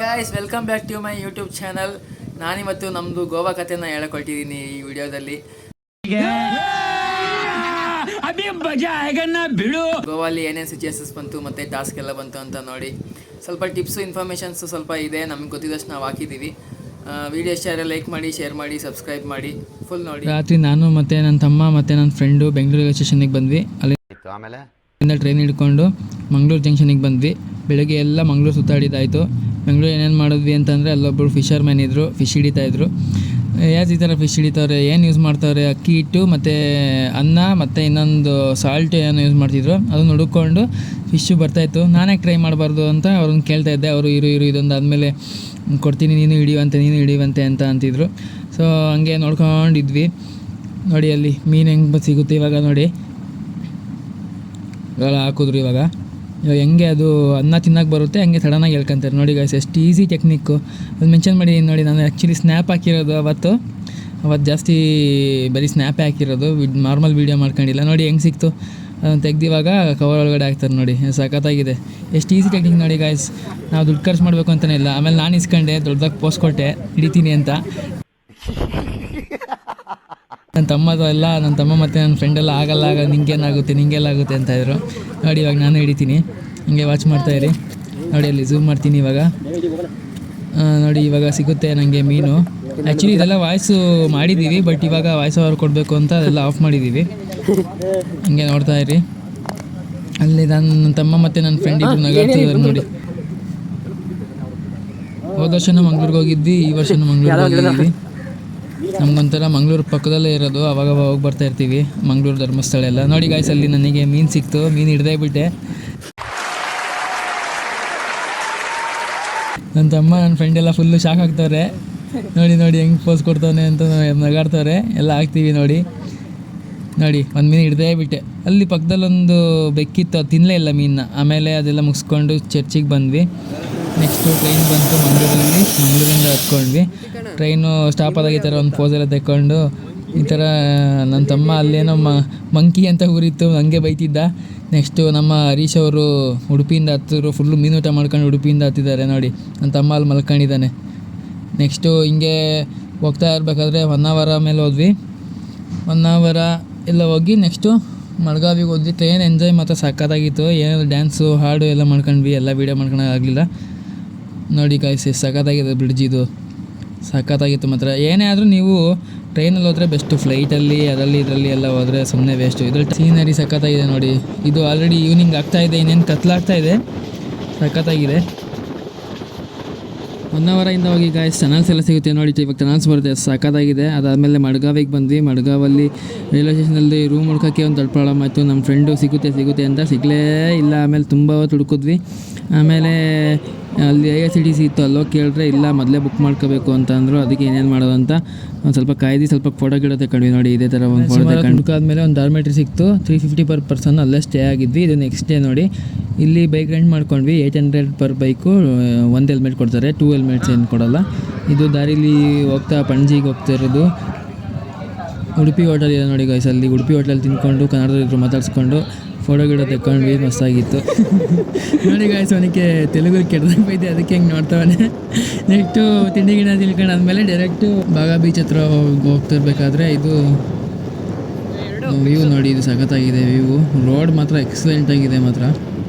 Guys, welcome back to my YouTube channel. ನಾನಿವತ್ತು ನಮ್ಮದು ಗೋವಾ ಕಥೆನ ಹೇಳ್ಕೊಟ್ಟಿದ್ದೀನಿ ಈ ವಿಡಿಯೋದಲ್ಲಿ. ಗೋವಾಲಿ ಏನೇನು ಸಿಚುಯೇಷನ್ಸ್ ಬಂತು ಮತ್ತು ಟಾಸ್ಕ್ ಎಲ್ಲ ಬಂತು ಅಂತ ನೋಡಿ. ಸ್ವಲ್ಪ ಟಿಪ್ಸು ಇನ್ಫಾರ್ಮೇಷನ್ಸು ಸ್ವಲ್ಪ ಇದೆ, ನಮಗೆ ಗೊತ್ತಿದ್ದಷ್ಟು ನಾವು ಹಾಕಿದ್ದೀವಿ. ವಿಡಿಯೋ ಇಷ್ಟ ಆದರೆ ಲೈಕ್ ಮಾಡಿ, ಶೇರ್ ಮಾಡಿ, ಸಬ್ಸ್ಕ್ರೈಬ್ ಮಾಡಿ, ಫುಲ್ ನೋಡಿ. ರಾತ್ರಿ ನಾನು ಮತ್ತು ನನ್ನ ತಮ್ಮ ಮತ್ತು ನನ್ನ ಫ್ರೆಂಡು ಬೆಂಗಳೂರು ಸ್ಟೇಷನ್ಗೆ ಬಂದ್ವಿ. ಆಮೇಲೆ ಟ್ರೈನ್ ಹಿಡ್ಕೊಂಡು ಮಂಗಳೂರು ಜಂಕ್ಷನಿಗೆ ಬಂದ್ವಿ. ಬೆಳಗ್ಗೆ ಎಲ್ಲ ಮಂಗಳೂರು ಸುತ್ತಾಡಿದ್ದಾಯಿತು. ಬೆಂಗಳೂರು ಏನೇನು ಮಾಡಿದ್ವಿ ಅಂತಂದರೆ ಅಲ್ಲೊಬ್ಬರು ಫಿಶರ್ ಮ್ಯಾನ್ ಇದ್ದರು, ಫಿಶ್ ಹಿಡಿತಾಯಿದ್ರು. ಯಾರು ಈ ಥರ ಫಿಶ್ ಹಿಡಿತವ್ರೆ, ಏನು ಯೂಸ್ ಮಾಡ್ತಾವ್ರೆ, ಅಕ್ಕಿ ಹಿಟ್ಟು ಮತ್ತು ಅನ್ನ ಮತ್ತು ಇನ್ನೊಂದು ಸಾಲ್ಟ್ ಏನು ಯೂಸ್ ಮಾಡ್ತಿದ್ರು, ಅದನ್ನು ಹುಡುಕೊಂಡು ಫಿಶ್ಶು ಬರ್ತಾಯಿತ್ತು. ನಾನೇ ಟ್ರೈ ಮಾಡಬಾರ್ದು ಅಂತ ಅವ್ರನ್ನ ಕೇಳ್ತಾಯಿದ್ದೆ. ಅವರು ಇರು ಇದೊಂದು ಆದಮೇಲೆ ಕೊಡ್ತೀನಿ, ನೀನು ಹಿಡಿಯುವಂತೆ ಅಂತ ಅಂತಿದ್ರು. ಸೊ ಹಂಗೆ ನೋಡ್ಕೊಂಡಿದ್ವಿ. ನೋಡಿ ಅಲ್ಲಿ ಮೀನು ಹೆಂಗೆ ಸಿಗುತ್ತೆ ಇವಾಗ ನೋಡಿ, ಇವಾಗ ಹಾಕಿದ್ರು. ಇವಾಗ ಹೆಂಗೆ ಅದು ಅನ್ನ ತಿನ್ನೋಕೆ ಬರುತ್ತೆ ಹಂಗೆ ಸಡನ್ನಾಗಿ ಹೇಳ್ಕೊಂತಾರೆ ನೋಡಿ ಗೈಸ್. ಎಷ್ಟು ಈಸಿ ಟೆಕ್ನಿಕ್ಕು, ಅದು ಮೆನ್ಷನ್ ಮಾಡಿದ್ದೀನಿ ನೋಡಿ. ನಾನು ಆ್ಯಕ್ಚುಲಿ ಸ್ನ್ಯಾಪ್ ಹಾಕಿರೋದು ಅವತ್ತು ಜಾಸ್ತಿ ಬರೀ ಸ್ನ್ಯಾಪೇ ಹಾಕಿರೋದು, ನಾರ್ಮಲ್ ವೀಡಿಯೋ ಮಾಡ್ಕೊಂಡಿಲ್ಲ. ನೋಡಿ ಹೆಂಗೆ ಸಿಕ್ತು, ಅದನ್ನು ತೆಗ್ದಿವಾಗ ಕವರ್ ಒಳಗಡೆ ಹಾಕ್ತಾರೆ ನೋಡಿ. ಸಖತ್ತಾಗಿದೆ, ಎಷ್ಟು ಈಸಿ ಟೆಕ್ನಿಕ್ ನೋಡಿ ಗೈಸ್. ನಾವು ದುಡ್ಡು ಖರ್ಚು ಮಾಡಬೇಕು ಅಂತಲೇ ಇಲ್ಲ. ಆಮೇಲೆ ನಾನು ಇಸ್ಕೊಂಡೆ, ದೊಡ್ಡದಾಗಿ ಪೋಸ್ಟ್ ಕೊಟ್ಟೆ ಹಿಡಿತೀನಿ ಅಂತ. ನನ್ನ ತಮ್ಮ ಮತ್ತು ನನ್ನ ಫ್ರೆಂಡೆಲ್ಲ ಆಗಲ್ಲ ನಿಂಗೆಲ್ಲಾಗುತ್ತೆ ಅಂತ ಇದ್ರು. ನೋಡಿ ಇವಾಗ ನಾನು ಹಿಡಿತೀನಿ, ಹಿಂಗೆ ವಾಚ್ ಮಾಡ್ತಾಯಿರಿ ನೋಡಿ. ಅಲ್ಲಿ ಝೂಮ್ ಮಾಡ್ತೀನಿ ಇವಾಗ ನೋಡಿ. ಇವಾಗ ಸಿಗುತ್ತೆ ನನಗೆ ಮೀನು. ಆ್ಯಕ್ಚುಲಿ ಇದೆಲ್ಲ ವಾಯ್ಸು ಮಾಡಿದ್ದೀವಿ, ಬಟ್ ಇವಾಗ ವಾಯ್ಸ್ ಓವರ್ ಕೊಡಬೇಕು ಅಂತ ಅದೆಲ್ಲ ಆಫ್ ಮಾಡಿದ್ದೀವಿ. ಹಿಂಗೆ ನೋಡ್ತಾಯಿರಿ. ಅಲ್ಲಿ ನನ್ನ ತಮ್ಮ ಮತ್ತು ನನ್ನ ಫ್ರೆಂಡ್ ಇಬ್ಬರು ನಗಾಡ್ತಿದ್ದಾರೆ ನೋಡಿ. ಹೋದ ವರ್ಷನೂ ಮಂಗ್ಳೂರಿಗೆ ಹೋಗಿದ್ವಿ, ಈ ವರ್ಷನೂ ಮಂಗ್ಳೂರಿಗೆ ಹೋಗಿದ್ದೀವಿ. ನಮಗೊಂಥರ ಮಂಗಳೂರು ಪಕ್ಕದಲ್ಲೇ ಇರೋದು, ಅವಾಗ ಹೋಗಿ ಬರ್ತಾ ಇರ್ತೀವಿ. ಮಂಗಳೂರು ಧರ್ಮಸ್ಥಳ ಎಲ್ಲ ನೋಡಿ ಗಾಯ್ಸ್. ಅಲ್ಲಿ ನನಗೆ ಮೀನು ಸಿಕ್ತು, ಮೀನು ಹಿಡ್ದೇ ಬಿಟ್ಟೆ. ನನ್ನ ತಮ್ಮ ನನ್ನ ಫ್ರೆಂಡೆಲ್ಲ ಫುಲ್ಲು ಶಾಕ್ ಆಗ್ತವ್ರೆ ನೋಡಿ ಹೆಂಗೆ ಪೋಸ್ ಕೊಡ್ತಾನೆ ಅಂತ ನಗಾಡ್ತವ್ರೆ. ಎಲ್ಲ ಹಾಕ್ತೀವಿ ನೋಡಿ. ಒಂದು ಮೀನು ಹಿಡ್ದೇ ಬಿಟ್ಟೆ. ಅಲ್ಲಿ ಪಕ್ಕದಲ್ಲೊಂದು ಬೆಕ್ಕಿತ್ತು, ಅದು ತಿನ್ನಲೇ ಇಲ್ಲ ಮೀನನ್ನ. ಆಮೇಲೆ ಅದೆಲ್ಲ ಮುಗಿಸ್ಕೊಂಡು ಚರ್ಚಿಗೆ ಬಂದ್ವಿ. ನೆಕ್ಸ್ಟು ಟ್ರೈನ್ ಬಂತು ಮಂಗಳೂರಿಂದ ಹತ್ಕೊಂಡ್ವಿ. ಟ್ರೈನು ಸ್ಟಾಪ್ ಆದಾಗ ಈ ಥರ ಒಂದು ಪೋಸೆಲ್ಲ ತೆಕ್ಕೊಂಡು ಈ ಥರ ನನ್ನ ತಮ್ಮ ಅಲ್ಲೇನೋ ಮಂಕಿ ಅಂತ ಊರಿತ್ತು, ಹಂಗೆ ಬೈತಿದ್ದ. ನೆಕ್ಸ್ಟು ನಮ್ಮ ಹರೀಶ್ ಅವರು ಉಡುಪಿಯಿಂದ ಹತ್ತಿದ್ರು, ಫುಲ್ಲು ಮೀನು ಊಟ ಮಾಡ್ಕೊಂಡು ಉಡುಪಿಯಿಂದ ಹತ್ತಿದ್ದಾರೆ ನೋಡಿ. ನನ್ನ ತಮ್ಮ ಅಲ್ಲಿ ಮಲ್ಕೊಂಡಿದ್ದಾನೆ. ನೆಕ್ಸ್ಟು ಹಿಂಗೆ ಹೋಗ್ತಾ ಇರಬೇಕಾದ್ರೆ 1 ಅವರ್ ಮೇಲೆ ಹೋದ್ವಿ. 1 ಅವರ್ ಎಲ್ಲ ಹೋಗಿ ನೆಕ್ಸ್ಟು ಮಡ್ಗಾವಿಗೆ ಹೋದ್ವಿ. ಟ್ರೈನ್ ಎಂಜಾಯ್ ಮಾತ್ರ ಸಖತ್ತಾಗಿತ್ತು. ಏನಾದರೂ ಡ್ಯಾನ್ಸು ಹಾಡು ಎಲ್ಲ ಮಾಡ್ಕೊಂಡ್ವಿ, ಎಲ್ಲ ವೀಡಿಯೋ ಮಾಡ್ಕೊಳಕ್ಕಾಗಲಿಲ್ಲ ನೋಡಿ ಗಾಯ್ಸ್. ಸಖತ್ತಾಗಿದೆ ಬ್ರಿಡ್ಜ್, ಇದು ಸಖತ್ತಾಗಿತ್ತು ಮಾತ್ರ. ಏನೇ ಆದರೂ ನೀವು ಟ್ರೈನಲ್ಲಿ ಹೋದರೆ ಬೆಸ್ಟು. ಫ್ಲೈಟಲ್ಲಿ ಇದರಲ್ಲಿ ಎಲ್ಲ ಹೋದರೆ ಸುಮ್ಮನೆ ವೇಸ್ಟು. ಇದ್ರಲ್ಲಿ ಸೀನರಿ ಸಖತ್ತಾಗಿದೆ ನೋಡಿ. ಇದು ಆಲ್ರೆಡಿ ಈವ್ನಿಂಗ್ ಆಗ್ತಾಯಿದೆ, ಇನ್ನೇನು ಕತ್ಲಾಗ್ತಾಯಿದೆ. ಸಖತ್ತಾಗಿದೆ. 1 ಅವರಿಂದ ಹೋಗಿ ಗಾಯ್ಸ್. ಟನಲ್ಸ್ ಎಲ್ಲ ಸಿಗುತ್ತೆ ನೋಡಿ, ಇವಾಗ ಟನಲ್ಸ್ ಬರುತ್ತೆ, ಸಖತ್ತಾಗಿದೆ. ಅದಾದಮೇಲೆ ಮಡ್ಗಾವಿಗೆ ಬಂದ್ವಿ. ಮಡ್ಗಾವಲ್ಲಿ ರೈಲ್ವೆ ಸ್ಟೇಷನಲ್ಲಿ ರೂಮ್ ಹುಡ್ಕೋಕ್ಕೆ ಒಂದು ದೊಡ್ಡ ಪ್ರಾಬ್ಲಮ್ ಆಯಿತು. ನಮ್ಮ ಫ್ರೆಂಡು ಸಿಗುತ್ತೆ ಅಂತ ಸಿಗಲೇ ಇಲ್ಲ. ಆಮೇಲೆ ತುಂಬ ಹೊತ್ತು ಹುಡುಕಿದ್ವಿ. ಆಮೇಲೆ ಅಲ್ಲಿ IRCTC ಇತ್ತು, ಅಲ್ಲೋಗಿ ಕೇಳಿದ್ರೆ ಇಲ್ಲ ಮೊದಲೇ ಬುಕ್ ಮಾಡ್ಕೋಬೇಕು ಅಂತ ಅಂದರು. ಅದಕ್ಕೆ ಏನೇನು ಮಾಡೋದು ಅಂತ ಒಂದು ಸ್ವಲ್ಪ ಕಾಯ್ದು ಸ್ವಲ್ಪ ಫೋಟೋ ಗಿಡ ತಗೊಂಡ್ವಿ ನೋಡಿ. ಇದೇ ಥರ ಒಂದು ಫೋಟೋ ತಗೊಂಡ್ಕಾದ್ಮೇಲೆ ಒಂದು ಡಾರ್ಮೆಟ್ರಿ ಸಿಕ್ತು. 350 per person ಅಲ್ಲೇ ಸ್ಟೇ ಆಗಿದ್ವಿ. ಇದು ನೆಕ್ಸ್ಟ್ ಡೇ ನೋಡಿ. ಇಲ್ಲಿ ಬೈಕ್ ರೆಂಟ್ ಮಾಡ್ಕೊಂಡ್ವಿ. 800 per ಬೈಕು. 1 ಹೆಲ್ಮೆಟ್ ಕೊಡ್ತಾರೆ, 2 ಹೆಲ್ಮೆಟ್ಸ್ ಏನು ಕೊಡೋಲ್ಲ. ಇದು ದಾರಿಲಿ ಹೋಗ್ತಾ ಪಣಜಿಗೆ ಹೋಗ್ತಾ ಇರೋದು. ಉಡುಪಿ ಹೋಟೆಲ್ ಇದೆ ನೋಡಿ ಗೈಸ್. ಅಲ್ಲಿ ಉಡುಪಿ ಹೋಟೆಲ್ ತಿನ್ಕೊಂಡು ಕನ್ನಡದಲ್ಲಿದ್ರು ಮಾತಾಡಿಸ್ಕೊಂಡು ಫೋಟೋ ಗಿಡ ತೆಕ್ಕೊಂಡ್ವಿ, ಮಸ್ತಾಗಿತ್ತು ನೋಡಿ ಗಾಯ್ಸ್. ಅವನಿಗೆ ತೆಲುಗು ಕೆಟ್ಟದಾಗ ಬೈತೆ, ಅದಕ್ಕೆ ಹೆಂಗೆ ನೋಡ್ತಾವನೆ. ನೆಕ್ಸ್ಟು ತಿಂಡಿ ಗಿಡ ತಿಳ್ಕೊಂಡು ಆದಮೇಲೆ ಡೈರೆಕ್ಟು ಬಾಗಾ ಬೀಚ್ ಹತ್ರ ಹೋಗ್ತಿರ್ಬೇಕಾದ್ರೆ ಇದು ವ್ಯೂ ನೋಡಿ. ಇದು ಸಖತ್ತಾಗಿದೆ ವ್ಯೂ. ರೋಡ್ ಮಾತ್ರ ಎಕ್ಸಲೆಂಟಾಗಿದೆ ಮಾತ್ರ.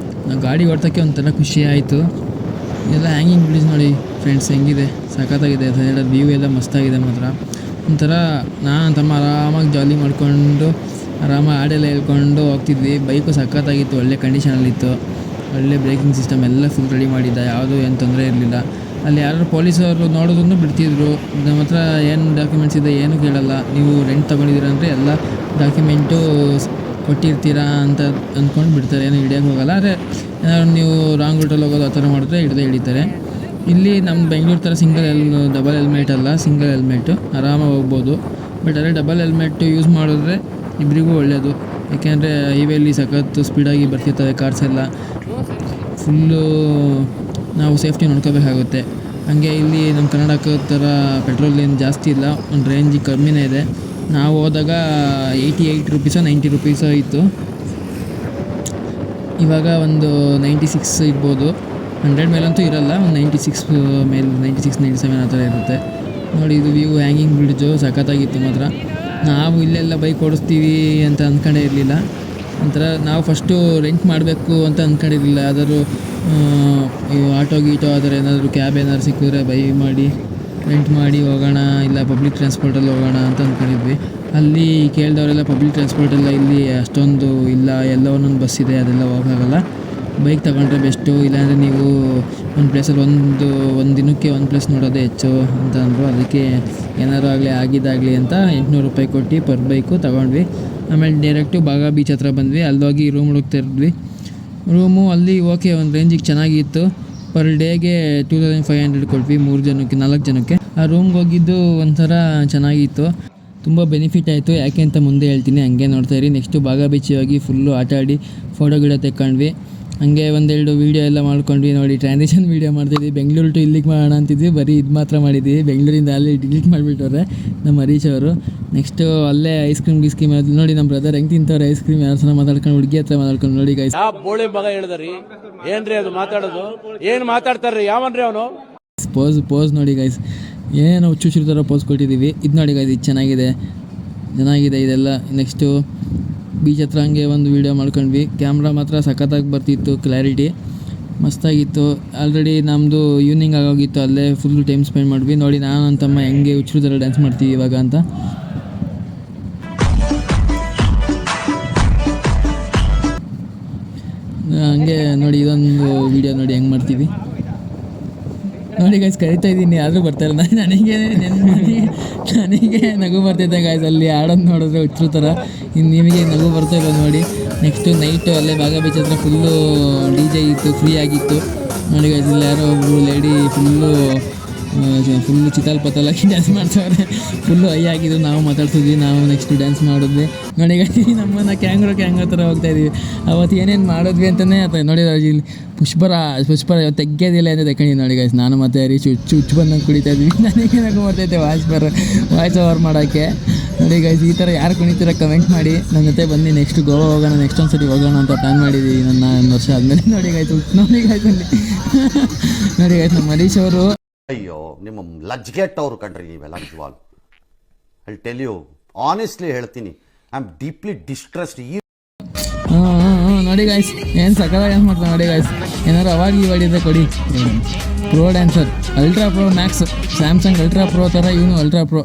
ಗಾಡಿ ಓಡ್ತೋಕ್ಕೆ ಒಂಥರ ಖುಷಿ ಆಯಿತು. ಎಲ್ಲ ಹ್ಯಾಂಗಿಂಗ್ ಬ್ರಿಡ್ಜ್ ನೋಡಿ ಫ್ರೆಂಡ್ಸ್, ಹೆಂಗಿದೆ ಸಖತ್ತಾಗಿದೆ. ಸೈಡಲ್ಲಿ ವ್ಯೂ ಎಲ್ಲ ಮಸ್ತಾಗಿದೆ ಮಾತ್ರ. ಒಂಥರ ನಾನು ತಮ್ಮ ಆರಾಮಾಗಿ ಜಾಲಿ ಮಾಡಿಕೊಂಡು ಆರಾಮಾಗಿ ಹಾಡೆಲ್ಲ ಹೇಳ್ಕೊಂಡು ಹೋಗ್ತಿದ್ವಿ. ಬೈಕು ಸಖತ್ತಾಗಿತ್ತು, ಒಳ್ಳೆ ಕಂಡೀಷನಲ್ಲಿತ್ತು. ಒಳ್ಳೆ ಬ್ರೇಕಿಂಗ್ ಸಿಸ್ಟಮ್ ಎಲ್ಲ ಫುಲ್ ರೆಡಿ ಮಾಡಿದ್ದ, ಯಾವುದೂ ಏನು ತೊಂದರೆ ಇರಲಿಲ್ಲ. ಅಲ್ಲಿ ಯಾರು ಪೊಲೀಸವರು ನೋಡೋದನ್ನು ಬಿಡ್ತಿದ್ರು. ನಮ್ಮ ಹತ್ರ ಏನು ಡಾಕ್ಯುಮೆಂಟ್ಸ್ ಇದೆ ಏನು ಕೇಳಲ್ಲ. ನೀವು ರೆಂಟ್ ತೊಗೊಂಡಿದ್ದೀರ ಅಂದರೆ ಎಲ್ಲ ಡಾಕ್ಯುಮೆಂಟು ಕೊಟ್ಟಿರ್ತೀರಾ ಅಂತ ಅಂದ್ಕೊಂಡು ಬಿಡ್ತಾರೆ, ಏನು ಹಿಡಿಯೋಕ್ಕೆ ಹೋಗಲ್ಲ. ಆದರೆ ಏನಾದ್ರು ನೀವು ರಾಂಗ್ ರೂಟಲ್ಲಿ ಹೋಗೋದು ಆ ಥರ ಮಾಡಿದ್ರೆ ಹಿಡಿತಾರೆ. ಇಲ್ಲಿ ನಮ್ಮ ಬೆಂಗಳೂರು ಥರ ಡಬಲ್ ಹೆಲ್ಮೆಟ್ ಅಲ್ಲ, ಸಿಂಗಲ್ ಹೆಲ್ಮೆಟ್ಟು ಆರಾಮಾಗಿ ಹೋಗ್ಬೋದು. ಬಟ್ ಅದೇ ಡಬಲ್ ಹೆಲ್ಮೆಟ್ಟು ಯೂಸ್ ಮಾಡಿದ್ರೆ ಇಬ್ಬರಿಗೂ ಒಳ್ಳೆಯದು. ಏಕೆಂದರೆ ಹೈವೇಲಿ ಸಖತ್ತು ಸ್ಪೀಡಾಗಿ ಬರ್ತಿರ್ತವೆ ಕಾರ್ಸ್ ಎಲ್ಲ. ಫುಲ್ಲು ನಾವು ಸೇಫ್ಟಿ ನೋಡ್ಕೋಬೇಕಾಗುತ್ತೆ. ಹಾಗೆ ಇಲ್ಲಿ ನಮ್ಮ ಕರ್ನಾಟಕದ ಥರ ಪೆಟ್ರೋಲ್ ಏನು ಜಾಸ್ತಿ ಇಲ್ಲ, ಒಂದು ರೇಂಜಿಗೆ ಕಮ್ಮಿನೇ ಇದೆ. ನಾವು ಹೋದಾಗ 88 ರೂಪೀಸೋ 90 ರೂಪೀಸೋ ಇತ್ತು. ಇವಾಗ ಒಂದು 96 ಇರ್ಬೋದು. 100 ಮೇಲಂತೂ ಇರಲ್ಲ, ಒಂದು 96 ಮೇಲೆ 96-97 ಆ ಥರ ಇರುತ್ತೆ ನೋಡಿ. ಇದು ವ್ಯೂ ಹ್ಯಾಂಗಿಂಗ್ ಬ್ರಿಡ್ಜು ಸಖತ್ತಾಗಿತ್ತು ಮಾತ್ರ. ನಾವು ಇಲ್ಲೆಲ್ಲ ಬೈಕ್ ಓಡಿಸ್ತೀವಿ ಅಂತ ಅಂದ್ಕೊಂಡೇ ಇರಲಿಲ್ಲ. ಒಂಥರ ನಾವು ಫಸ್ಟು ರೆಂಟ್ ಮಾಡಬೇಕು ಅಂತ ಅಂದ್ಕೊಂಡಿರಲಿಲ್ಲ. ಯಾವ್ದಾದ್ರು ಆಟೋ ಗೀಟೋ ಆದರೆ ಏನಾದರೂ ಕ್ಯಾಬ್ ಏನಾದ್ರು ಸಿಕ್ಕಿದ್ರೆ ಬೈ ಮಾಡಿ ರೆಂಟ್ ಮಾಡಿ ಹೋಗೋಣ, ಇಲ್ಲ ಪಬ್ಲಿಕ್ ಟ್ರಾನ್ಸ್ಪೋರ್ಟಲ್ಲಿ ಹೋಗೋಣ ಅಂತ ಅಂದ್ಕೊಂಡಿದ್ವಿ. ಅಲ್ಲಿ ಕೇಳಿದವರೆಲ್ಲ ಪಬ್ಲಿಕ್ ಟ್ರಾನ್ಸ್ಪೋರ್ಟೆಲ್ಲ ಇಲ್ಲಿ ಅಷ್ಟೊಂದು ಇಲ್ಲ, ಎಲ್ಲ ಒಂದೊಂದು ಬಸ್ ಇದೆ, ಅದೆಲ್ಲ ಹೋಗೋಕ್ಕಾಗಲ್ಲ, ಬೈಕ್ ತೊಗೊಂಡ್ರೆ ಬೆಸ್ಟು, ಇಲ್ಲಾಂದರೆ ನೀವು ಒಂದು ಪ್ಲೇಸಲ್ಲಿ ಒಂದು ದಿನಕ್ಕೆ ಒಂದು ಪ್ಲೇಸ್ ನೋಡೋದೇ ಹೆಚ್ಚು ಅಂತ ಅಂದರು. ಅದಕ್ಕೆ ಏನಾರು ಆಗಲಿ ಆಗಿದ್ದಾಗಲಿ ಅಂತ 800 ರೂಪಾಯಿ ಕೊಟ್ಟು ಪರ್ ಬೈಕು ತೊಗೊಂಡ್ವಿ. ಆಮೇಲೆ ಡೈರೆಕ್ಟು ಬಾಗ ಬೀಚ್ ಹತ್ರ ಬಂದ್ವಿ. ಅಲ್ಲೋಗಿ ರೂಮ್ ಹುಡುಕ್ತಿದ್ವಿ. ರೂಮು ಅಲ್ಲಿ ಓಕೆ ಒಂದು ರೇಂಜಿಗೆ ಚೆನ್ನಾಗಿತ್ತು. ಪರ್ ಡೇಗೆ 2500 ಕೊಟ್ವಿ 4 ಜನಕ್ಕೆ. ಆ ರೂಮ್ಗೆ ಹೋಗಿದ್ದು ಒಂಥರ ಚೆನ್ನಾಗಿತ್ತು, ತುಂಬ ಬೆನಿಫಿಟ್ ಆಯಿತು. ಯಾಕೆ ಅಂತ ಮುಂದೆ ಹೇಳ್ತೀನಿ, ಹಂಗೆ ನೋಡ್ತಾಯಿರಿ. ನೆಕ್ಸ್ಟು ಬಾಗ ಬೀಚಿಗೆ ಹೋಗಿ ಫುಲ್ಲು ಆಟ ಆಡಿ ಫೋಟೋ ಗಿಡ ತೆಕ್ಕೊಂಡ್ವಿ. ಹಂಗೆ ಒಂದೆರಡು ವೀಡಿಯೋ ಎಲ್ಲ ಮಾಡ್ಕೊಂಡ್ವಿ ನೋಡಿ. ಟ್ರಾನ್ಸಿಷನ್ ವೀಡಿಯೋ ಮಾಡ್ತಿದ್ವಿ, ಬೆಂಗಳೂರು ಟು ಇಲ್ಲಿಗೆ ಮಾಡೋಣ ಅಂತಿದ್ವಿ, ಬರೀ ಇದು ಮಾತ್ರ ಮಾಡಿದ್ವಿ. ಬೆಂಗಳೂರಿಂದ ಅಲ್ಲಿ ಡಿಲೀಟ್ ಮಾಡಿಬಿಟ್ಟವ್ರೆ ನಮ್ಮ ಹರೀಶ್ ಅವರು. ನೆಕ್ಸ್ಟು ಅಲ್ಲೇ ಐಸ್ ಕ್ರೀಮ್ ನೋಡಿ ನಮ್ಮ ಬ್ರದರ್ ಹೆಂಗೆ ತಿಂತವ್ರೆ ಐಸ್ ಕ್ರೀಮ್, ಯಾರು ಸಲ ಮಾತಾಡ್ಕೊಂಡು ಹುಡುಗಿ ಹತ್ರ ಮಾತಾಡ್ಕೊಂಡು ನೋಡಿ ಗೈಸ್. ಬೋಳಿ ಮಗ ಹೇಳಿದ್ರಿ ಏನ್ರಿ ಅದು ಮಾತಾಡೋದು, ಏನು ಮಾತಾಡ್ತಾರ್ರಿ ಯಾವನ್ರಿ ಅವನು. ಪೋಸ್ ನೋಡಿ ಗೈಸ್, ಏನೋ ಹುಚ್ಚು ಥರ ಪೋಸ್ ಕೊಟ್ಟಿದ್ದೀವಿ. ಇದು ನೋಡಿ ಗೈಸ್, ಇದು ಚೆನ್ನಾಗಿದೆ ಇದೆಲ್ಲ. ನೆಕ್ಸ್ಟು ಬೀಚ್ ಹತ್ರ ಹಂಗೆ ಒಂದು ವೀಡಿಯೋ ಮಾಡ್ಕೊಂಡ್ವಿ. ಕ್ಯಾಮ್ರಾ ಮಾತ್ರ ಸಖತ್ತಾಗಿ ಬರ್ತಿತ್ತು, ಕ್ಲಾರಿಟಿ ಮಸ್ತಾಗಿತ್ತು. ಆಲ್ರೆಡಿ ನಮ್ಮದು ಈವ್ನಿಂಗ್ ಆಗೋಗಿತ್ತು, ಅಲ್ಲೇ ಫುಲ್ ಟೈಮ್ ಸ್ಪೆಂಡ್ ಮಾಡಿದ್ವಿ ನೋಡಿ. ನಾನು ನನ್ನ ತಮ್ಮ ಹೆಂಗೆ ಹುಚ್ಚರು ಥರ ಡ್ಯಾನ್ಸ್ ಮಾಡ್ತೀವಿ ಇವಾಗ ಅಂತ. ಹಂಗೆ ನೋಡಿ ಇದೊಂದು ವೀಡಿಯೋ ನೋಡಿ ಹೆಂಗೆ ಮಾಡ್ತೀವಿ ನೋಡಿ ಗೈಸ್. ಕರಿತಾ ಇದ್ದೀನಿ ಆದರೂ ಬರ್ತಾರೆ. ನನಗೆ ನಗು ಬರ್ತೈತೆ ಗೈಸ್, ಅಲ್ಲಿ ಆಡೋದು ನೋಡಿದ್ರೆ ಹುಚ್ಚರು ಥರ. ಇನ್ನು ನಿಮಗೆ ನಗು ಬರ್ತಾಯಿಲ್ಲ ನೋಡಿ. ನೆಕ್ಸ್ಟು ನೈಟು ಅಲ್ಲೇ ಬಾಗ ಬೀಚ್ ಹತ್ರ ಫುಲ್ಲು DJ ಇತ್ತು, ಫ್ರೀ ಆಗಿತ್ತು ನೋಡಿ ಗೈಸ್. ಇಲ್ಲಿ ಯಾರೋ ಒಬ್ಬರು ಲೇಡಿ ಫುಲ್ಲು ಚಿತ್ತಲ್ಪತ್ತಲಾಗಿ ಡ್ಯಾನ್ಸ್ ಮಾಡ್ತವ್ರೆ, ಫುಲ್ಲು ಹೈ ಆಗಿದ್ದು. ನಾವು ಮಾತಾಡ್ತಿದ್ವಿ, ನಾವು ನೆಕ್ಸ್ಟ್ ಡ್ಯಾನ್ಸ್ ಮಾಡಿದ್ವಿ ನೋಡಿ ಗೈಸ್. ನಮ್ಮನ್ನು ಕ್ಯಾಂಗ್ರೋ ಥರ ಹೋಗ್ತಾಯಿದ್ವಿ. ಅವತ್ತು ಏನೇನು ಮಾಡಿದ್ವಿ ಅಂತಲೇ ಅಥವಾ ನೋಡಿ ಇಲ್ಲಿ ಪುಷ್ಪರ ಇವತ್ತು ತೆಗ್ಯೋದಿಲ್ಲ ಅಂತ ತೆಕ್ಕೊಂಡು ನೋಡಿ ಗೈಸ್. ನಾನು ಮತ್ತು ಹರೀಶ್ ಹುಚ್ಚು ಬಂದಂಗೆ ಕುಡಿತಾ ಇದ್ವಿ. ನನಗೆ ನಗು ಬರ್ತೈತೆ ವಾಯ್ಸ್ ಓವರ್ ಮಾಡೋಕ್ಕೆ ನೋಡಿ ಗೈಸ್. ಈ ಥರ ಯಾರು ಕುಣಿತೀರ ಕಮೆಂಟ್ ಮಾಡಿ. ನನ್ನ ಜೊತೆ ಬಂದು ನೆಕ್ಸ್ಟ್ ಗೋವಾ ಹೋಗೋಣ, ನೆಕ್ಸ್ಟ್ ಒಂದು ಸರಿ ಹೋಗೋಣ ಅಂತ ಪ್ಲ್ಯಾನ್ ಮಾಡಿದ್ದೀವಿ ನನ್ನ 1 ವರ್ಷ ಆದಮೇಲೆ ನೋಡಿ ಗೈಸ್. ನೋಡಿ ಗೈಸ್ ನೋಡಿ ಗೈಸ್ ನಮ್ಮ ಹರೀಶ್ ಅವರು. ಅಯ್ಯೋ ನಿಮ್ಮ ಲಜ್ಗೆಟ್ಟವ್ರು ಕಂಡ್ರಿ ನೀವೆಲ್ಲ ನಿಜವಾಗ್ಲು. ಐ ಟೆಲ್ ಯು ಆನೆಸ್ಟ್ಲಿ ಹೇಳ್ತೀನಿ, ಐ ಆಮ್ ಡೀಪ್ಲಿ ಡಿಸ್ಟ್ರೆಸ್ಡ್. ನೋಡಿ ಗೈಸ್ ಏನು ಸಕಲಾಗಿ ಡ್ಯಾನ್ಸ್ ಮಾಡ್ತಾರೆ ನೋಡಿ ಗೈಸ್. ಏನಾದ್ರು ಅವಾರ್ಡ್ ಇದ್ರೆ ಕೊಡಿ. Pro dancer, ultra pro Max, Samsung ultra pro ಥರ ಇವನು ಅಲ್ಟ್ರಾ ಪ್ರೋ.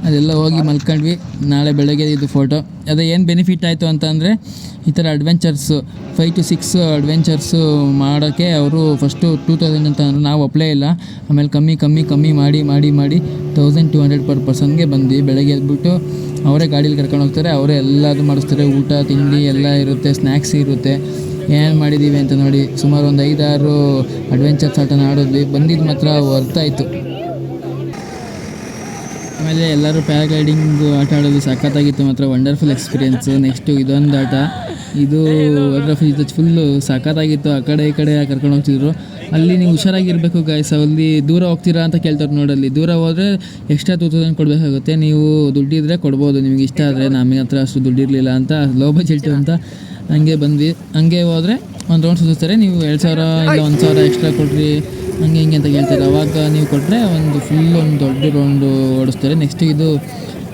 ಅದೆಲ್ಲ ಹೋಗಿ ಮಲ್ಕೊಂಡ್ವಿ. ನಾಳೆ ಬೆಳಗ್ಗೆ ಇದು ಫೋಟೋ. ಅದು ಏನು ಬೆನಿಫಿಟ್ ಆಯಿತು ಅಂತಂದರೆ, ಈ ಥರ ಅಡ್ವೆಂಚರ್ಸು 5 to 6 ಅಡ್ವೆಂಚರ್ಸು ಮಾಡೋಕ್ಕೆ ಅವರು ಫಸ್ಟು 2000 ಅಂತ ಅಂದರು. ನಾವು ಒಪ್ಪಲೇ ಇಲ್ಲ. ಆಮೇಲೆ ಕಮ್ಮಿ ಮಾಡಿ 1200 ಪರ್ ಪರ್ಸನ್ಗೆ ಬಂದ್ವಿ. ಬೆಳಗ್ಗೆ ಎದ್ಬಿಟ್ಟು ಅವರೇ ಗಾಡೀಲಿ ಕರ್ಕೊಂಡು ಹೋಗ್ತಾರೆ, ಅವರೇ ಎಲ್ಲದೂ ಮಾಡಿಸ್ತಾರೆ. ಊಟ ತಿಂಡಿ ಎಲ್ಲ ಇರುತ್ತೆ, ಸ್ನ್ಯಾಕ್ಸ್ ಇರುತ್ತೆ. ಏನು ಮಾಡಿದ್ದೀವಿ ಅಂತ ನೋಡಿ. ಸುಮಾರು ಒಂದು 5-6 ಅಡ್ವೆಂಚರ್ಸ್ ಆಟನ ಆಡಿದ್ವಿ. ಬಂದಿದ್ದು ಮಾತ್ರ ವರ್ತಾಯಿತು. ಆಮೇಲೆ ಎಲ್ಲರೂ ಪ್ಯಾರಾಗ್ಲೈಡಿಂಗ್ ಆಟ ಆಡೋದು ಸಖತ್ತಾಗಿತ್ತು ಮಾತ್ರ, ವಂಡರ್ಫುಲ್ ಎಕ್ಸ್ಪೀರಿಯೆನ್ಸು. ನೆಕ್ಸ್ಟು ಇದೊಂದು ಆಟ, ಇದು ಫುಲ್ಲು ಸಖತ್ತಾಗಿತ್ತು. ಆ ಕಡೆ ಈ ಕಡೆ ಕರ್ಕೊಂಡು ಹೋಗ್ತಿದ್ರು. ಅಲ್ಲಿ ನೀವು ಹುಷಾರಾಗಿರಬೇಕು ಗೈಸ್. ಅಲ್ಲಿ ದೂರ ಹೋಗ್ತೀರಾ ಅಂತ ಕೇಳ್ತಾರೆ ನೋಡಲ್ಲಿ. ದೂರ ಹೋದರೆ ಎಕ್ಸ್ಟ್ರಾ 2000 ಕೊಡಬೇಕಾಗುತ್ತೆ. ನೀವು ದುಡ್ಡಿದ್ರೆ ಕೊಡ್ಬೋದು ನಿಮಗೆ ಇಷ್ಟ ಆದರೆ. ನಮಗೆ ಹತ್ರ ಅಷ್ಟು ದುಡ್ಡಿರಲಿಲ್ಲ ಅಂತ, ಲೋ ಬಜೆಟ್ ಅಂತ ಹಂಗೆ ಬಂದ್ವಿ. ಹಂಗೆ ಹೋದರೆ ಒಂದು ರೌಂಡ್ ಸುತ್ತಿಸ್ತಾರೆ. ನೀವು 2000 ಇಲ್ಲ 1000 ಎಕ್ಸ್ಟ್ರಾ ಕೊಡ್ರಿ ಹಂಗೆ ಅಂತ ಕೇಳ್ತಾರೆ. ಅವಾಗ ನೀವು ಕೊಟ್ಟರೆ ಒಂದು ದೊಡ್ಡ ರೌಂಡು ಓಡಿಸ್ತಾರೆ. ನೆಕ್ಸ್ಟ್ ಇದು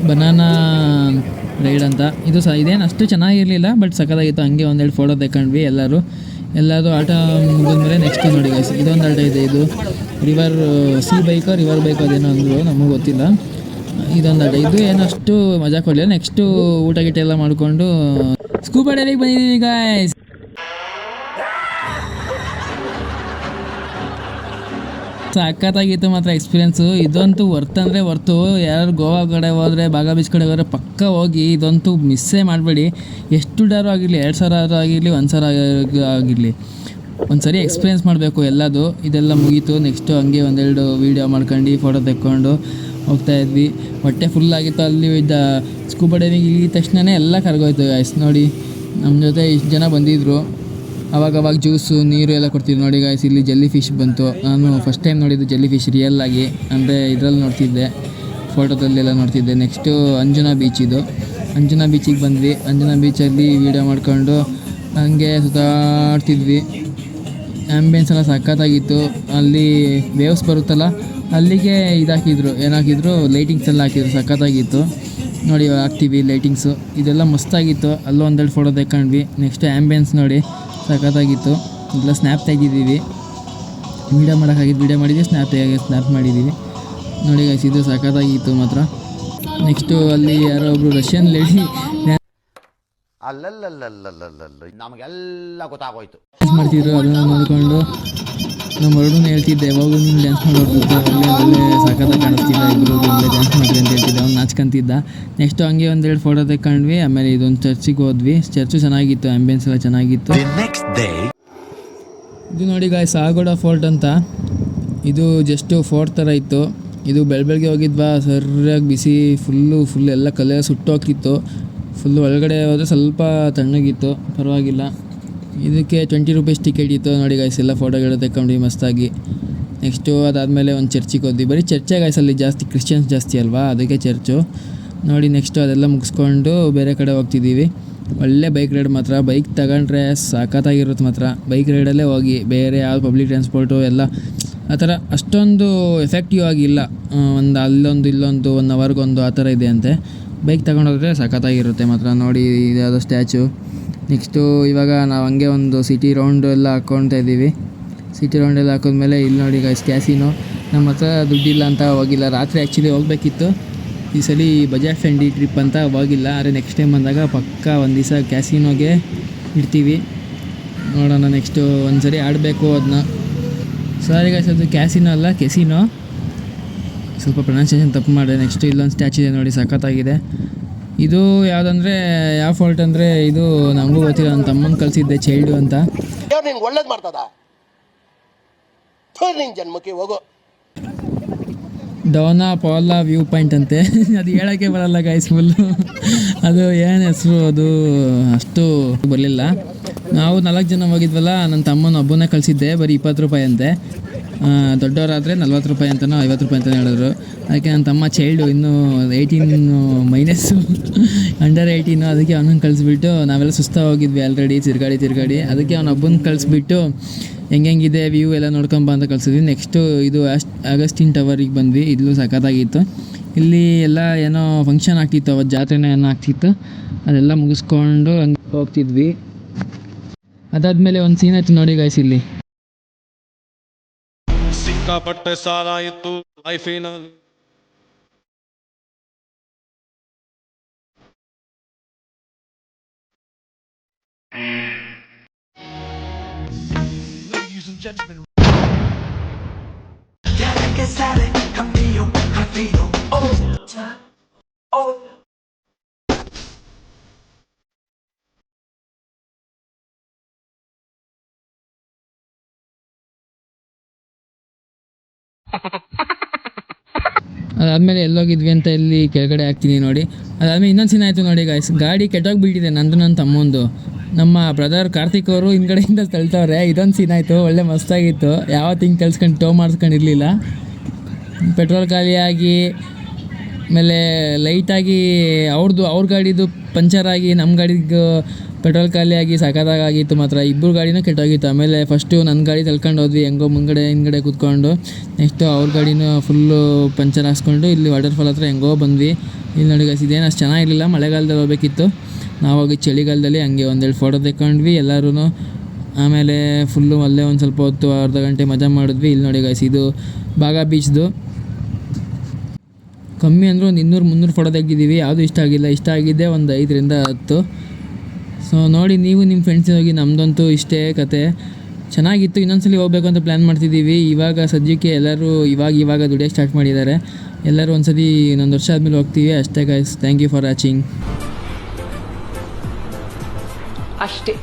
ಬನಾನಾ ರೈಡ್ ಅಂತ. ಇದು ಇದೇನು ಅಷ್ಟು ಚೆನ್ನಾಗಿರಲಿಲ್ಲ, ಬಟ್ ಸಖತ್ತಾಗಿತ್ತು. ಹಂಗೆ ಒಂದೆರಡು ಫೋಟೋ ತೆಕ್ಕೊಂಡ್ವಿ ಎಲ್ಲರೂ ಆಟ ಮುಗಿದ್ಮೇಲೆ. ನೆಕ್ಸ್ಟ್ ನೋಡಿ ಗೈಸ್, ಇದೊಂದು ಆಟ ಇದೆ. ಇದು ರಿವರ್ ಬೈಕ್ ಅದೇನೋ ಅಂದರು, ನಮಗೆ ಗೊತ್ತಿಲ್ಲ. ಇದೊಂದು ಆಟ. ಇದು ಏನಷ್ಟು ಮಜಾ ಕೊಡಲಿಲ್ಲ. ನೆಕ್ಸ್ಟು ಊಟ ಗಿಟ ಎಲ್ಲ ಮಾಡಿಕೊಂಡು ಸ್ಕೂಬಾ ಡೈವಿಂಗ್ ಬಂದಿದ್ದೀವಿ ಗೈಸ್. ಸಖತ್ತಾಗಿತ್ತು ಮಾತ್ರ ಎಕ್ಸ್ಪೀರಿಯೆನ್ಸು. ಇದಂತೂ ವರ್ತು. ಯಾರು ಗೋವಾ ಕಡೆ ಹೋದರೆ, ಬಾಗ ಬೀಚ್ ಕಡೆ ಹೋದರೆ ಪಕ್ಕ ಹೋಗಿ ಇದಂತೂ ಮಿಸ್ಸೇ ಮಾಡಬೇಡಿ. ಎಷ್ಟು ದುಡ್ಡಾರು ಆಗಿರಲಿ, 2000 ಆಗಿರಲಿ, 1000 ಆಗಿರಲಿ, ಒಂದು ಸರಿ ಎಕ್ಸ್ಪೀರಿಯೆನ್ಸ್ ಮಾಡಬೇಕು ಎಲ್ಲದು. ಇದೆಲ್ಲ ಮುಗೀತು. ನೆಕ್ಸ್ಟು ಹಂಗೆ ಒಂದೆರಡು ವೀಡಿಯೋ ಮಾಡ್ಕೊಂಡು ಫೋಟೋ ತೆಕ್ಕೊಂಡು ಹೋಗ್ತಾಯಿದ್ವಿ. ಹೊಟ್ಟೆ ಫುಲ್ಲಾಗಿತ್ತು. ಅಲ್ಲಿ ಸ್ಕೂಬಾ ಡೈವಿಂಗ್ ಇಳಿದ ತಕ್ಷಣವೇ ಎಲ್ಲ ಕರ್ಗೋಯ್ತು ಗೈಸ್. ನೋಡಿ ನಮ್ಮ ಜೊತೆ ಇಷ್ಟು ಜನ ಬಂದಿದ್ದರು. ಅವಾಗವಾಗ ಜ್ಯೂಸು ನೀರು ಎಲ್ಲ ಕೊಡ್ತಿದ್ರು ನೋಡಿ ಗೈಸ್. ಇಲ್ಲಿ ಜೆಲ್ಲಿ ಫಿಶ್ ಬಂತು. ನಾನು ಫಸ್ಟ್ ಟೈಮ್ ನೋಡಿದ್ದು ಜೆಲ್ಲಿ ಫಿಶ್ ರಿಯಲ್ ಆಗಿ, ಅಂದರೆ ಇದರಲ್ಲಿ ನೋಡ್ತಿದ್ದೆ, ಫೋಟೋದಲ್ಲೆಲ್ಲ ನೋಡ್ತಿದ್ದೆ. Next Anjana beach. ಇದು ಅಂಜನಾ ಬೀಚಿಗೆ ಬಂದ್ವಿ. ಅಂಜನಾ ಬೀಚಲ್ಲಿ ವೀಡಿಯೋ ಮಾಡ್ಕೊಂಡು ಹಂಗೆ ಸುತ್ತಾಡ್ತಿದ್ವಿ. ಆ್ಯಂಬಿಯನ್ಸ್ ಎಲ್ಲ ಸಖತ್ತಾಗಿತ್ತು. ಅಲ್ಲಿ ವೇವ್ಸ್ ಬರುತ್ತಲ್ಲ ಅಲ್ಲಿಗೆ ಇದಾಕಿದ್ರು, ಏನಾಕಿದ್ರು ಲೈಟಿಂಗ್ಸ್ ಎಲ್ಲ ಹಾಕಿದ್ರು, ಸಖತ್ತಾಗಿತ್ತು ನೋಡಿ. ಇವಾಗ ಹಾಕ್ತೀವಿ ಲೈಟಿಂಗ್ಸು, ಇದೆಲ್ಲ ಮಸ್ತಾಗಿತ್ತು. ಅಲ್ಲೂ ಒಂದೆರಡು ಫೋಟೋ ತೆಕ್ಕೊಂಡ್ವಿ. ನೆಕ್ಸ್ಟ್ ಆ್ಯಂಬಿಯನ್ಸ್ ನೋಡಿ ಸಖತ್ತಾಗಿತ್ತು. ಇದೆಲ್ಲ ಸ್ನ್ಯಾಪ್ ತೆಗಿದ್ದೀವಿ, ವೀಡಿಯೋ ಮಾಡೋಕ್ಕಾಗಿದ್ದು ವೀಡಿಯೋ ಮಾಡಿದ್ವಿ, ಸ್ನ್ಯಾಪ್ ಮಾಡಿದ್ದೀವಿ ನೋಡಿ ಗೈಸ್. ಇದು ಸಖತ್ತಾಗಿತ್ತು ಮಾತ್ರ. ನೆಕ್ಸ್ಟು ಅಲ್ಲಿ ಯಾರೋ ಒಬ್ಬರು ರಷ್ಯನ್ ಲೇಡಿ ಅಲ್ಲಲ್ಲಲ್ಲಲ್ಲಲ್ಲಲ್ಲ ನಮಗೆಲ್ಲ ಗೊತ್ತಾಗೋಯ್ತು ಮಾಡ್ತಿದ್ರು. ಅದನ್ನು ನೋಡಿಕೊಂಡು ನಮ್ಮ ಹೊರಡೂ ಹೇಳ್ತಿದ್ದೆ, ಯಾವಾಗೂ ನೀನು ಡ್ಯಾನ್ಸ್ ಮಾಡೋರ್ತಿದ್ದೆ, ಒಳ್ಳೆ ಸಖತ್ತಾಗಿ ಕಾಣಿಸ್ತಿದ್ದ, ಇಬ್ಬರು ಒಳ್ಳೆ ಡ್ಯಾನ್ಸ್ ಮಾಡ್ರಿ ಅಂತ ಹೇಳ್ತಿದ್ದೆ. ಅವ್ನು ನಾಚ್ಕೊಂತಿದ್ದ. ನೆಕ್ಸ್ಟು ಹಂಗೆ ಒಂದೆರಡು ಫೋಟೋ ತೆಕ್ಕೊಂಡ್ವಿ. ಆಮೇಲೆ ಇದೊಂದು ಚರ್ಚಿಗೆ ಹೋದ್ವಿ. ಚರ್ಚು ಚೆನ್ನಾಗಿತ್ತು, ಆ್ಯಂಬಿಯನ್ಸ್ ಎಲ್ಲ ಚೆನ್ನಾಗಿತ್ತು. ಇದು ನೋಡಿ ಗಾಯ್ಸ್ ಆಗೋಡ ಫೋರ್ಟ್ ಅಂತ. ಇದು ಜಸ್ಟು ಫೋರ್ಟ್ ಥರ ಇತ್ತು. ಇದು ಬೆಳಗ್ಗೆ ಹೋಗಿದ್ವಾ, ಸರಿಯಾಗಿ ಬಿಸಿ ಫುಲ್ ಎಲ್ಲ ಕಲೆ ಸುಟ್ಟೋಗ್ತಿತ್ತು. ಫುಲ್ಲು ಒಳಗಡೆ ಹೋದರೆ ಸ್ವಲ್ಪ ತಣ್ಣಗಿತ್ತು, ಪರವಾಗಿಲ್ಲ. ಇದಕ್ಕೆ 20 ರೂಪೀಸ್ ಟಿಕೆಟ್ ಇತ್ತು ನೋಡಿ ಗಾಯ್ಸ್. ಎಲ್ಲ ಫೋಟೋಗಳು ತೆಕ್ಕೊಂಡ್ವಿ ಮಸ್ತಾಗಿ. ನೆಕ್ಸ್ಟು ಅದಾದಮೇಲೆ ಒಂದು ಚರ್ಚಿಗೆ ಹೋದ್ವಿ. ಬರೀ ಚರ್ಚೆ ಗಾಯ್ಸಲ್ಲಿ ಜಾಸ್ತಿ ಕ್ರಿಶ್ಚಿಯನ್ಸ್ ಜಾಸ್ತಿ ಅಲ್ವಾ, ಅದಕ್ಕೆ ಚರ್ಚು ನೋಡಿ. ನೆಕ್ಸ್ಟು ಅದೆಲ್ಲ ಮುಗಿಸ್ಕೊಂಡು ಬೇರೆ ಕಡೆ ಹೋಗ್ತಿದ್ದೀವಿ. ಒಳ್ಳೆ ಬೈಕ್ ರೈಡ್ ಮಾತ್ರ. ಬೈಕ್ ತಗೊಂಡ್ರೆ ಸಖತ್ತಾಗಿರುತ್ತೆ ಮಾತ್ರ. ಬೈಕ್ ರೈಡಲ್ಲೇ ಹೋಗಿ, ಬೇರೆ ಯಾವ ಪಬ್ಲಿಕ್ ಟ್ರಾನ್ಸ್ಪೋರ್ಟು ಎಲ್ಲ ಆ ಥರ ಅಷ್ಟೊಂದು ಎಫೆಕ್ಟಿವ್ ಆಗಿಲ್ಲ. ಒಂದು ಅಲ್ಲೊಂದು ಇಲ್ಲೊಂದು 1 ಅವರ್ಗೊಂದು ಆ ಥರ ಇದೆ ಅಂತೆ. ಬೈಕ್ ತಗೊಂಡೋದ್ರೆ ಸಖತ್ತಾಗಿರುತ್ತೆ ಮಾತ್ರ ನೋಡಿ. ಇದ್ಯಾವುದೋ ಸ್ಟ್ಯಾಚು. ನೆಕ್ಸ್ಟು ಇವಾಗ ನಾವು ಹಂಗೆ ಒಂದು ಸಿಟಿ ರೌಂಡ್ ಎಲ್ಲ ಹಾಕ್ಕೊಳ್ತಾ ಇದ್ದೀವಿ. ಸಿಟಿ ರೌಂಡ್ ಎಲ್ಲ ಹಾಕಿದ್ಮೇಲೆ ಇಲ್ಲಿ ನೋಡಿ ಗೈಸ್ ಕ್ಯಾಸಿನೋ. ನಮ್ಮ ಹತ್ರ ದುಡ್ಡಿಲ್ಲ ಅಂತ ಹೋಗಿಲ್ಲ. ರಾತ್ರಿ ಆ್ಯಕ್ಚುಲಿ ಹೋಗಬೇಕಿತ್ತು. ಈ ಸಲ ಬಜೆಟ್ ಫ್ರೆಂಡ್ಲಿ ಟ್ರಿಪ್ ಅಂತ ಹೋಗಿಲ್ಲ. ಆದರೆ ನೆಕ್ಸ್ಟ್ ಟೈಮ್ ಬಂದಾಗ ಪಕ್ಕಾ ಒಂದು ದಿವಸ ಕ್ಯಾಸಿನೋಗೆ ಇಡ್ತೀವಿ, ನೋಡೋಣ. ನೆಕ್ಸ್ಟು ಒಂದು ಸರಿ ಆಡಬೇಕು ಅದನ್ನ. ಸಾರಿ ಗೈಸ್, ಅದು ಕ್ಯಾಸಿನೋ ಅಲ್ಲ, ಕೆಸಿನೋ. ಸ್ವಲ್ಪ ಪ್ರೊನೌನ್ಸಿಯೇಷನ್ ತಪ್ಪು ಮಾಡಿದೆ. ನೆಕ್ಸ್ಟು ಇಲ್ಲೊಂದು ಸ್ಟ್ಯಾಚು ಇದೆ ನೋಡಿ, ಸಖತ್ತಾಗಿದೆ. ಇದು ಯಾವುದಂದರೆ ಯಾವ ಫೋರ್ಟ್ ಅಂದರೆ, ಇದು ನಮಗೂ ಗೊತ್ತಿಲ್ಲ, ನನ್ನ ತಮ್ಮನ ಕಲಿಸಿದ್ದೆ, ಚೈಲ್ಡು ಅಂತ. ಒಳ್ಳೇದು ಮಾಡ್ತದ ಜನ್ಮಕ್ಕೆ ಹೋಗೋ. ಡೋನಾ ಪೌಲಾ ವ್ಯೂ ಪಾಯಿಂಟ್ ಅಂತೆ. ಅದು ಹೇಳೋಕ್ಕೆ ಬರಲ್ಲ ಗೈಸ್ ಫುಲ್ಲು. ಅದು ಏನು ಹೆಸರು, ಅದು ಅಷ್ಟು ಬರಲಿಲ್ಲ. ನಾವು 4 ಜನ ಹೋಗಿದ್ವಲ್ಲ, ನನ್ನ ತಮ್ಮನ ಒಬ್ಬನೇ ಕಳಿಸಿದ್ದೆ. ಬರೀ 20 ರೂಪಾಯಿ ಅಂತೆ. ದೊಡ್ಡವರಾದರೆ 40 ರೂಪಾಯಿ ಅಂತನೋ 50 ರೂಪಾಯಿ ಅಂತಲೇ ಹೇಳಿದ್ರು. ಅದಕ್ಕೆ ನನ್ನ ತಮ್ಮ ಚೈಲ್ಡು, ಇನ್ನೂ 18 ಮೈನಸ್ಸು, ಅಂಡರ್ 18. ಅದಕ್ಕೆ ಅವನನ್ನು ಕಳಿಸ್ಬಿಟ್ಟು, ನಾವೆಲ್ಲ ಸುಸ್ತಾ ಹೋಗಿದ್ವಿ ಆಲ್ರೆಡಿ ತಿರ್ಗಾಡಿ. ಅದಕ್ಕೆ ಅವನೊಬ್ಬನ ಕಳಿಸ್ಬಿಟ್ಟು ಹೆಂಗಿದೆ ವ್ಯೂ ಎಲ್ಲ ನೋಡ್ಕೊಂಬ ಅಂತ ಕಳಿಸಿದ್ವಿ. ನೆಕ್ಸ್ಟು ಇದು ಆಗಸ್ಟಿನ್ ಟವರಿಗೆ ಬಂದ್ವಿ. ಇಲ್ಲೂ ಸಖತ್ತಾಗಿತ್ತು. ಇಲ್ಲಿ ಎಲ್ಲ ಏನೋ ಫಂಕ್ಷನ್ ಆಗ್ತಿತ್ತು, ಅವತ್ತು ಜಾತ್ರೆನೇ ಏನೋ ಆಗ್ತಿತ್ತು. ಅದೆಲ್ಲ ಮುಗಿಸ್ಕೊಂಡು ಹಂಗೆ ಹೋಗ್ತಿದ್ವಿ. ಅದಾದಮೇಲೆ ಒಂದು ಸೀನ್ ಆಯ್ತು ನೋಡಿ ಗೈಸ್. ಇಲ್ಲಿ ಸಿಕ್ಕಾಪಟ್ಟೆ ಸಾಲ ಇತ್ತು ಲೈಫಿನಲ್ಲಿ. ಅದಾದಮೇಲೆ ಎಲ್ಲೋಗಿದ್ವಿ ಅಂತ ಇಲ್ಲಿ ಕೆಳಗಡೆ ಹಾಕ್ತೀನಿ ನೋಡಿ. ಅದಾದಮೇಲೆ ಇನ್ನೊಂದು ಸೀನ್ ಆಯಿತು ನೋಡಿ ಗಾಯ್ಸ್. ಗಾಡಿ ಕೆಟ್ಟೋಗ್ಬಿಟ್ಟಿದೆ ನಂದು, ನನ್ನ ತಮ್ಮಂದು. ನಮ್ಮ ಬ್ರದರ್ ಕಾರ್ತಿಕ್ ಅವರು ಹಿಂದ್ಗಡೆಯಿಂದ ತಳ್ತವ್ರೆ. ಇದೊಂದು ಸೀನ್ ಆಯಿತು, ಒಳ್ಳೆ ಮಸ್ತಾಗಿತ್ತು. ಯಾವತ್ತು ಹಿಂಗೆ ಕಲ್ಸ್ಕೊಂಡು ಟೋ ಮಾಡಿಸ್ಕೊಂಡಿರಲಿಲ್ಲ. ಪೆಟ್ರೋಲ್ ಖಾಲಿಯಾಗಿ ಆಮೇಲೆ ಲೈಟಾಗಿ ಅವ್ರ ಗಾಡಿದು ಪಂಚರಾಗಿ ನಮ್ಮ ಗಾಡಿಗೆ ಪೆಟ್ರೋಲ್ ಖಾಲಿಯಾಗಿ ಸಖತ್ತಾಗಿತ್ತು ಮಾತ್ರ. ಇಬ್ಬರು ಗಾಡಿನೂ ಕೆಟ್ಟೋಗಿತ್ತು. ಆಮೇಲೆ ಫಸ್ಟು ನನ್ನ ಗಾಡಿ ತಳ್ಕೊಂಡು ಹೋದ್ವಿ, ಹೆಂಗೋ ಹಿಂದ್ಗಡೆ ಕೂತ್ಕೊಂಡು. ನೆಕ್ಸ್ಟು ಅವ್ರ ಗಾಡಿನೂ ಫುಲ್ಲು ಪಂಚರ್ ಹಾಕ್ಸ್ಕೊಂಡು ಇಲ್ಲಿ ವಾಟರ್ಫಾಲ್ ಹತ್ರ ಹೆಂಗೋ ಬಂದ್ವಿ. ಇಲ್ಲಿ ನೋಡಿ ಗೈಸ್, ಇದೇನು ಅಷ್ಟು ಚೆನ್ನಾಗಿರಲಿಲ್ಲ. ಮಳೆಗಾಲದಲ್ಲಿ ಹೋಗ್ಬೇಕಿತ್ತು, ನಾವು ಹೋಗಿ ಚಳಿಗಾಲದಲ್ಲಿ ಹಂಗೆ ಒಂದೆರಡು ಫೋಟೋ ತೆಕ್ಕೊಂಡ್ವಿ ಎಲ್ಲರೂ. ಆಮೇಲೆ ಫುಲ್ಲು ಅಲ್ಲೇ ಒಂದು ಸ್ವಲ್ಪ ಹೊತ್ತು ಅರ್ಧ ಗಂಟೆ ಮಜಾ ಮಾಡಿದ್ವಿ. ಇಲ್ಲಿ ನೋಡಿ ಗೈಸ್, ಇದು ಬಾಗಾ ಬೀಚ್ದು. ಕಮ್ಮಿ ಅಂದರೆ ಒಂದು 200-300 ಫೋಟೋ ತೆಗೆದಿದ್ದೀವಿ. ಯಾವುದೂ ಇಷ್ಟ ಆಗಿದ್ದೆ ಒಂದು 5ರಿಂದ 10. ಸೊ ನೋಡಿ, ನೀವು ನಿಮ್ಮ ಫ್ರೆಂಡ್ಸ್ ಹೋಗಿ. ನಮ್ಮದಂತೂ ಇಷ್ಟೇ ಕತೆ, ಚೆನ್ನಾಗಿತ್ತು. ಇನ್ನೊಂದ್ಸಲಿ ಹೋಗ್ಬೇಕು ಅಂತ ಪ್ಲ್ಯಾನ್ ಮಾಡ್ತಿದ್ದೀವಿ. ಇವಾಗ ಸದ್ಯಕ್ಕೆ ಎಲ್ಲರೂ ಇವಾಗ ದುಡಿಯೋಕ್ಕೆ ಸ್ಟಾರ್ಟ್ ಮಾಡಿದ್ದಾರೆ. ಎಲ್ಲರೂ ಒಂದ್ಸತಿ ಇನ್ನೊಂದು ವರ್ಷ ಆದಮೇಲೆ ಹೋಗ್ತೀವಿ ಅಷ್ಟೇ guys. Thank you for watching. ಅಷ್ಟೇ.